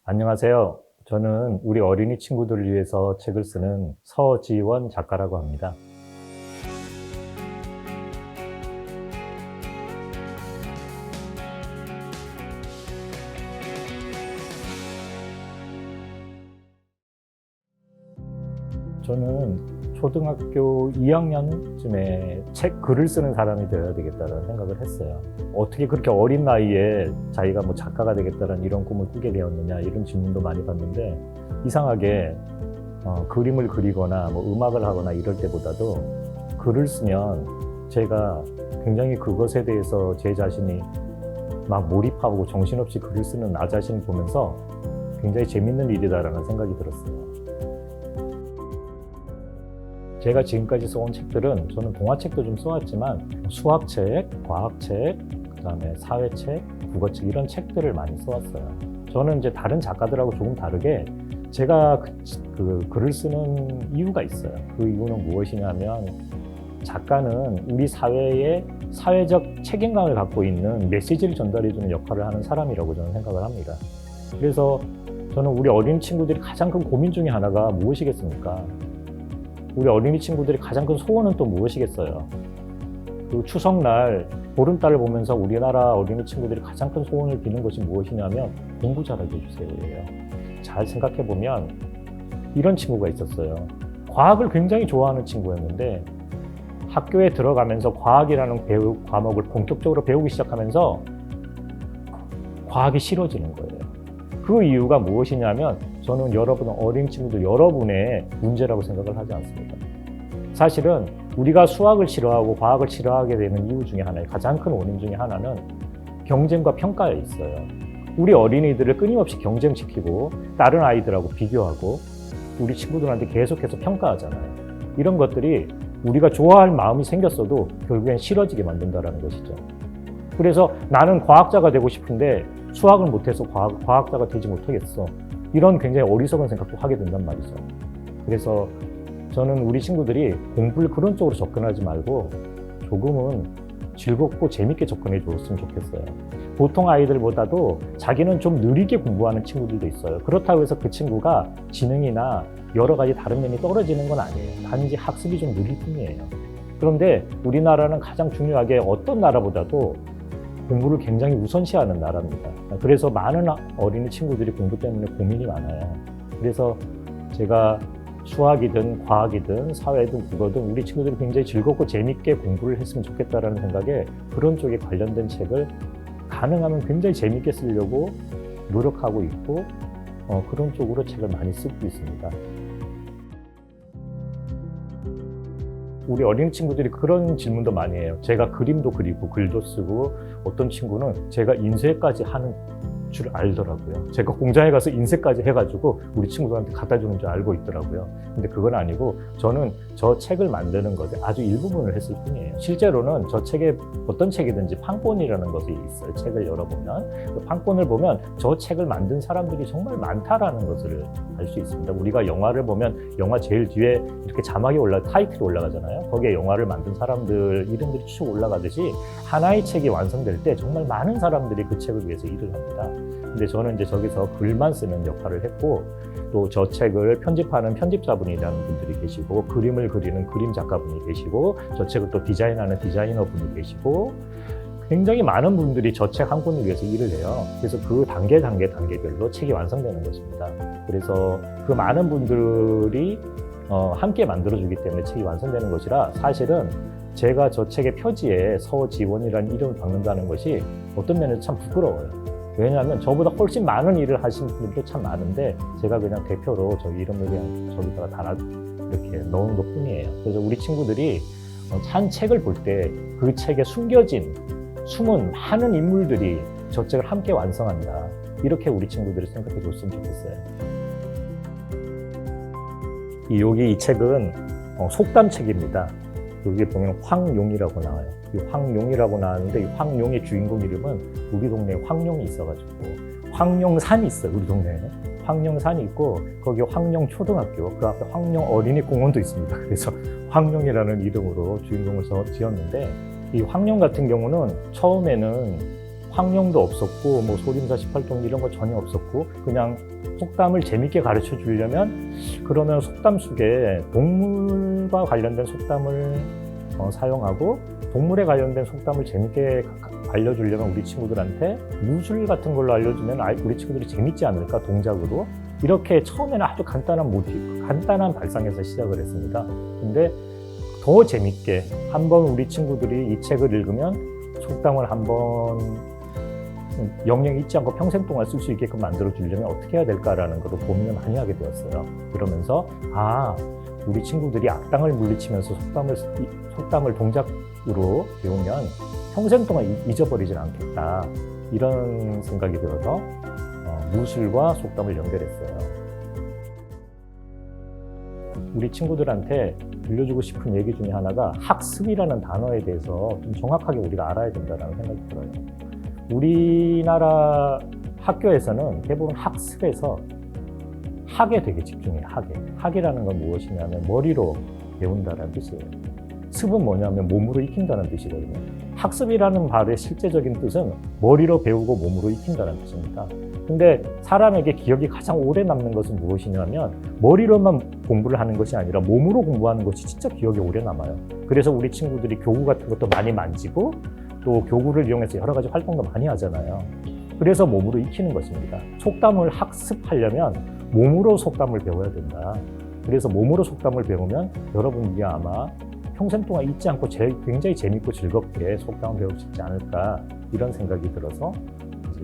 안녕하세요. 저는 우리 어린이 친구들을 위해서 책을 쓰는 서지원 작가라고 합니다. 저는 초등학교 2학년쯤에 글을 쓰는 사람이 되어야 되겠다는 생각을 했어요. 어떻게 그렇게 어린 나이에 자기가 작가가 되겠다는 이런 꿈을 꾸게 되었느냐, 이런 질문도 많이 받는데, 이상하게 그림을 그리거나 음악을 하거나 이럴 때보다도 글을 쓰면 제가 굉장히 그것에 대해서 제 자신이 막 몰입하고 정신없이 글을 쓰는 나 자신을 보면서 굉장히 재밌는 일이다라는 생각이 들었어요. 제가 지금까지 써온 책들은, 저는 동화책도 좀 써왔지만 수학책, 과학책, 그다음에 사회책, 국어책, 이런 책들을 많이 써왔어요. 저는 이제 다른 작가들하고 조금 다르게 제가 글을 쓰는 이유가 있어요. 그 이유는 무엇이냐면, 작가는 우리 사회에 사회적 책임감을 갖고 있는 메시지를 전달해주는 역할을 하는 사람이라고 저는 생각을 합니다. 그래서 저는 우리 어린 친구들이 가장 큰 고민 중에 하나가 무엇이겠습니까? 우리 어린이 친구들이 가장 큰 소원은 또 무엇이겠어요? 그 추석날 보름달을 보면서 우리나라 어린이 친구들이 가장 큰 소원을 비는 것이 무엇이냐면, 공부 잘하게 해주세요예요. 잘 생각해보면 이런 친구가 있었어요. 과학을 굉장히 좋아하는 친구였는데, 학교에 들어가면서 과학이라는 과목을 본격적으로 배우기 시작하면서 과학이 싫어지는 거예요. 그 이유가 무엇이냐면, 저는 여러분 어린 친구들 여러분의 문제라고 생각을 하지 않습니다. 사실은 우리가 수학을 싫어하고 과학을 싫어하게 되는 이유 중에 하나의 가장 큰 원인 중에 하나는 경쟁과 평가에 있어요. 우리 어린이들을 끊임없이 경쟁시키고 다른 아이들하고 비교하고 우리 친구들한테 계속해서 평가하잖아요. 이런 것들이 우리가 좋아할 마음이 생겼어도 결국엔 싫어지게 만든다는 것이죠. 그래서 나는 과학자가 되고 싶은데 수학을 못해서 과학자가 되지 못하겠어. 이런 굉장히 어리석은 생각도 하게 된단 말이죠. 그래서 저는 우리 친구들이 공부를 그런 쪽으로 접근하지 말고 조금은 즐겁고 재밌게 접근해 줬으면 좋겠어요. 보통 아이들보다도 자기는 좀 느리게 공부하는 친구들도 있어요. 그렇다고 해서 그 친구가 지능이나 여러 가지 다른 면이 떨어지는 건 아니에요. 단지 학습이 좀 느릴 뿐이에요. 그런데 우리나라는 가장 중요하게 어떤 나라보다도 공부를 굉장히 우선시하는 나라입니다. 그래서 많은 어린이 친구들이 공부 때문에 고민이 많아요. 그래서 제가 수학이든 과학이든 사회든 국어든 우리 친구들이 굉장히 즐겁고 재밌게 공부를 했으면 좋겠다는 생각에 그런 쪽에 관련된 책을 가능하면 굉장히 재밌게 쓰려고 노력하고 있고, 그런 쪽으로 책을 많이 쓰고 있습니다. 우리 어린 친구들이 그런 질문도 많이 해요. 제가 그림도 그리고 글도 쓰고, 어떤 친구는 제가 인쇄까지 하는 줄 알더라고요. 제가 공장에 가서 인쇄까지 해가지고 우리 친구들한테 갖다 주는 줄 알고 있더라고요. 근데 그건 아니고, 저는 저 책을 만드는 것에 아주 일부분을 했을 뿐이에요. 실제로는 저 책에 어떤 책이든지 판권이라는 것이 있어요. 책을 열어보면 그 판권을 보면 저 책을 만든 사람들이 정말 많다라는 것을 알 수 있습니다. 우리가 영화를 보면 영화 제일 뒤에 이렇게 자막이 타이틀이 올라가잖아요. 거기에 영화를 만든 사람들 이름들이 쭉 올라가듯이 하나의 책이 완성될 때 정말 많은 사람들이 그 책을 위해서 일을 합니다. 근데 저는 이제 저기서 글만 쓰는 역할을 했고, 또 저 책을 편집하는 편집자분이라는 분들이 계시고, 그림을 그리는 그림 작가분이 계시고, 저 책을 또 디자인하는 디자이너분이 계시고, 굉장히 많은 분들이 저 책 한 권을 위해서 일을 해요. 그래서 그 단계별로 책이 완성되는 것입니다. 그래서 그 많은 분들이 함께 만들어주기 때문에 책이 완성되는 것이라, 사실은 제가 저 책의 표지에 서지원이라는 이름을 박는다는 것이 어떤 면에서 참 부끄러워요. 왜냐하면 저보다 훨씬 많은 일을 하신 분들도 참 많은데, 제가 그냥 대표로 저 이름을 그냥 저기다가 이렇게 넣은 것 뿐이에요. 그래서 우리 친구들이 한 책을 볼 때 그 책에 숨은 많은 인물들이 저 책을 함께 완성한다. 이렇게 우리 친구들이 생각해 줬으면 좋겠어요. 이 책은 속담책입니다. 여기 보면 황룡이라고 나와요. 이 황룡이라고 나왔는데, 이 황룡의 주인공 이름은 우리 동네에 황룡이 있어가지고, 황룡산이 있어요. 우리 동네에 황룡산이 있고, 거기 황룡초등학교, 그 앞에 황룡 어린이공원도 있습니다. 그래서 황룡이라는 이름으로 주인공을 지었는데, 이 황룡 같은 경우는 처음에는 황룡도 없었고 뭐 소림사 18동 이런 거 전혀 없었고 그냥 속담을 재밌게 가르쳐 주려면 그러면 속담 속에 동물과 관련된 속담을 사용하고 동물에 관련된 속담을 재밌게 알려주려면 우리 친구들한테 무술 같은 걸로 알려주면 우리 친구들이 재밌지 않을까 동작으로 이렇게 처음에는 아주 간단한 모티브, 간단한 발상에서 시작을 했습니다. 근데 더 재밌게 한번 우리 친구들이 이 책을 읽으면 속담을 한번 영영 잊지 않고 평생 동안 쓸 수 있게끔 만들어주려면 어떻게 해야 될까라는 것을 고민을 많이 하게 되었어요. 그러면서 우리 친구들이 악당을 물리치면서 속담을 동작으로 배우면 평생 동안 잊어버리진 않겠다. 이런 생각이 들어서 무술과 속담을 연결했어요. 우리 친구들한테 들려주고 싶은 얘기 중에 하나가 학습이라는 단어에 대해서 좀 정확하게 우리가 알아야 된다는 생각이 들어요. 우리나라 학교에서는 대부분 학습에서 학에 되게 집중해요. 학이라는 건 무엇이냐면 머리로 배운다는 뜻이에요. 습은 뭐냐면 몸으로 익힌다는 뜻이거든요. 학습이라는 말의 실제적인 뜻은 머리로 배우고 몸으로 익힌다는 뜻입니다. 근데 사람에게 기억이 가장 오래 남는 것은 무엇이냐면 머리로만 공부를 하는 것이 아니라 몸으로 공부하는 것이 진짜 기억이 오래 남아요. 그래서 우리 친구들이 교구 같은 것도 많이 만지고 또 교구를 이용해서 여러 가지 활동도 많이 하잖아요. 그래서 몸으로 익히는 것입니다. 속담을 학습하려면 몸으로 속담을 배워야 된다. 그래서 몸으로 속담을 배우면 여러분들이 아마 평생 동안 잊지 않고 굉장히 재밌고 즐겁게 속담을 배울 수 있지 않을까 이런 생각이 들어서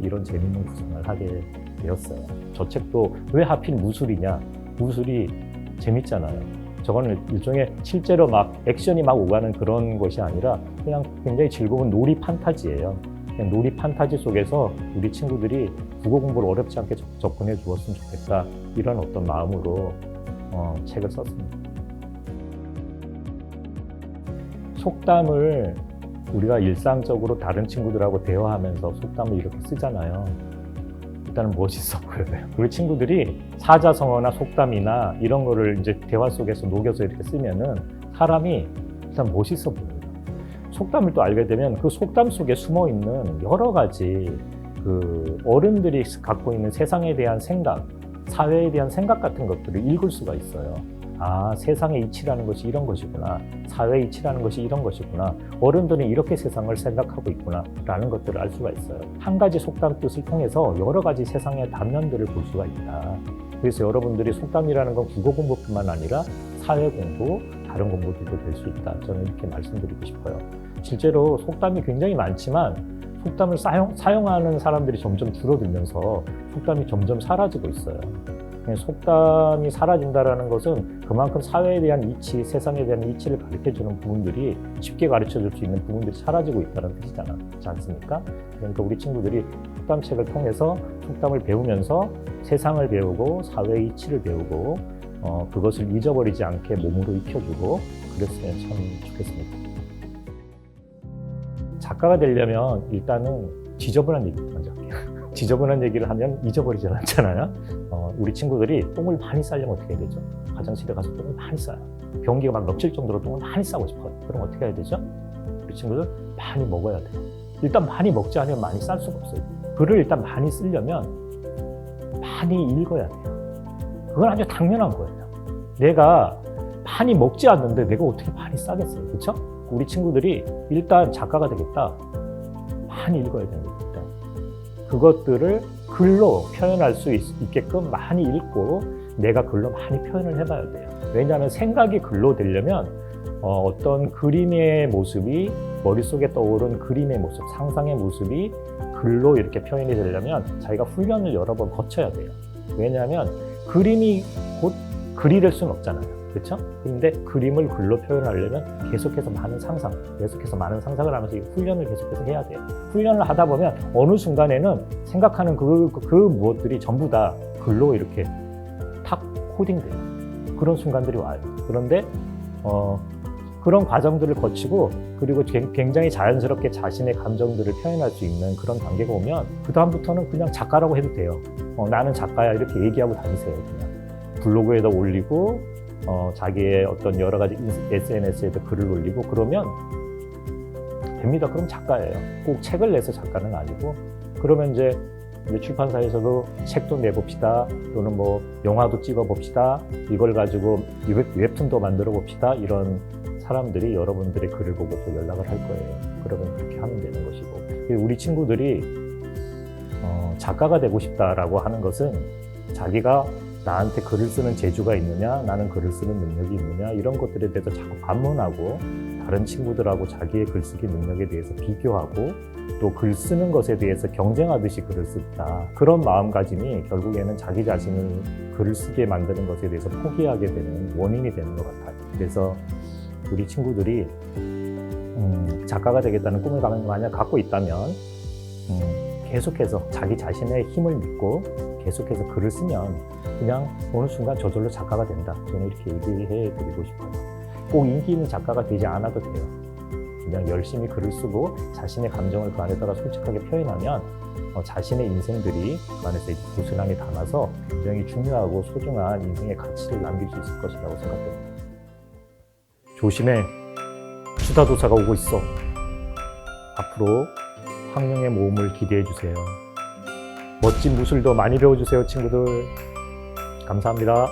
이런 재밌는 구성을 하게 되었어요. 저 책도 왜 하필 무술이냐? 무술이 재밌잖아요. 저거는 일종의 실제로 막 액션이 막 오가는 그런 것이 아니라 그냥 굉장히 즐거운 놀이 판타지예요. 그냥 놀이 판타지 속에서 우리 친구들이 국어 공부를 어렵지 않게 접근해 주었으면 좋겠다. 이런 어떤 마음으로 책을 썼습니다. 속담을 우리가 일상적으로 다른 친구들하고 대화하면서 속담을 이렇게 쓰잖아요. 일단은 멋있어 보여요. 우리 친구들이 사자성어나 속담이나 이런 거를 이제 대화 속에서 녹여서 이렇게 쓰면은 사람이 일단 멋있어 보여요. 속담을 또 알게 되면 그 속담 속에 숨어 있는 여러 가지 그 어른들이 갖고 있는 세상에 대한 생각, 사회에 대한 생각 같은 것들을 읽을 수가 있어요. 세상의 이치라는 것이 이런 것이구나. 사회의 이치라는 것이 이런 것이구나. 어른들은 이렇게 세상을 생각하고 있구나. 라는 것들을 알 수가 있어요. 한 가지 속담 뜻을 통해서 여러 가지 세상의 단면들을 볼 수가 있다. 그래서 여러분들이 속담이라는 건 국어 공부뿐만 아니라 사회 공부, 다른 공부들도 될 수 있다. 저는 이렇게 말씀드리고 싶어요. 실제로 속담이 굉장히 많지만 속담을 사용하는 사람들이 점점 줄어들면서 속담이 점점 사라지고 있어요. 속담이 사라진다는 것은 그만큼 사회에 대한 이치, 세상에 대한 이치를 가르쳐주는 부분들이 쉽게 가르쳐줄 수 있는 부분들이 사라지고 있다는 뜻이지 않습니까? 그러니까 우리 친구들이 속담책을 통해서 속담을 배우면서 세상을 배우고 사회의 이치를 배우고 그것을 잊어버리지 않게 몸으로 익혀주고 그랬으면 참 좋겠습니다. 작가가 되려면 일단은 지저분한 얘기 먼저 할게요. 지저분한 얘기를 하면 잊어버리지 않잖아요. 우리 친구들이 똥을 많이 싸려면 어떻게 해야 되죠? 화장실에 가서 똥을 많이 싸요. 변기가 막 넘칠 정도로 똥을 많이 싸고 싶어요. 그럼 어떻게 해야 되죠? 우리 친구들 많이 먹어야 돼요. 일단 많이 먹지 않으면 많이 쌀 수가 없어요. 글을 일단 많이 쓰려면 많이 읽어야 돼요. 그건 아주 당연한 거예요. 내가 많이 먹지 않는데 내가 어떻게 많이 싸겠어요. 그렇죠? 우리 친구들이 일단 작가가 되겠다. 많이 읽어야 됩니다. 일단. 그것들을 글로 표현할 수 있게끔 많이 읽고 내가 글로 많이 표현을 해봐야 돼요. 왜냐하면 생각이 글로 되려면 어떤 그림의 모습이 머릿속에 떠오른 그림의 모습, 상상의 모습이 글로 이렇게 표현이 되려면 자기가 훈련을 여러 번 거쳐야 돼요. 왜냐하면 그림이 곧 글이 될 수는 없잖아요. 그렇죠? 근데 그림을 글로 표현하려면 계속해서 많은 상상을 하면서 이 훈련을 계속해서 해야 돼요. 훈련을 하다 보면 어느 순간에는 생각하는 그 무엇들이 전부 다 글로 이렇게 탁 코딩돼요. 그런 순간들이 와요. 그런데 그런 과정들을 거치고 그리고 굉장히 자연스럽게 자신의 감정들을 표현할 수 있는 그런 단계가 오면 그 다음부터는 그냥 작가라고 해도 돼요. 나는 작가야 이렇게 얘기하고 다니세요. 그냥 블로그에다 올리고 자기의 어떤 여러 가지 SNS에도 글을 올리고 그러면 됩니다. 그럼 작가예요. 꼭 책을 내서 작가는 아니고 그러면 이제 출판사에서도 책도 내봅시다 또는 뭐 영화도 찍어봅시다 이걸 가지고 웹툰도 만들어 봅시다 이런 사람들이 여러분들의 글을 보고 또 연락을 할 거예요. 그러면 그렇게 하면 되는 것이고 우리 친구들이 작가가 되고 싶다라고 하는 것은 자기가 나한테 글을 쓰는 재주가 있느냐 나는 글을 쓰는 능력이 있느냐 이런 것들에 대해서 자꾸 반문하고 다른 친구들하고 자기의 글쓰기 능력에 대해서 비교하고 또 글 쓰는 것에 대해서 경쟁하듯이 글을 쓴다. 그런 마음가짐이 결국에는 자기 자신을 글을 쓰게 만드는 것에 대해서 포기하게 되는 원인이 되는 것 같아요. 그래서 우리 친구들이 작가가 되겠다는 꿈을 만약 갖고 있다면 계속해서 자기 자신의 힘을 믿고 계속해서 글을 쓰면 그냥 어느 순간 저절로 작가가 된다. 저는 이렇게 얘기해 드리고 싶어요. 꼭 인기 있는 작가가 되지 않아도 돼요. 그냥 열심히 글을 쓰고 자신의 감정을 그 안에다가 솔직하게 표현하면 자신의 인생들이 그 안에서 고스란히 담아서 굉장히 중요하고 소중한 인생의 가치를 남길 수 있을 것이라고 생각됩니다. 조심해. 수다도사가 오고 있어. 앞으로 황룡의 모험을 기대해 주세요. 멋진 무술도 많이 배워주세요, 친구들. 감사합니다.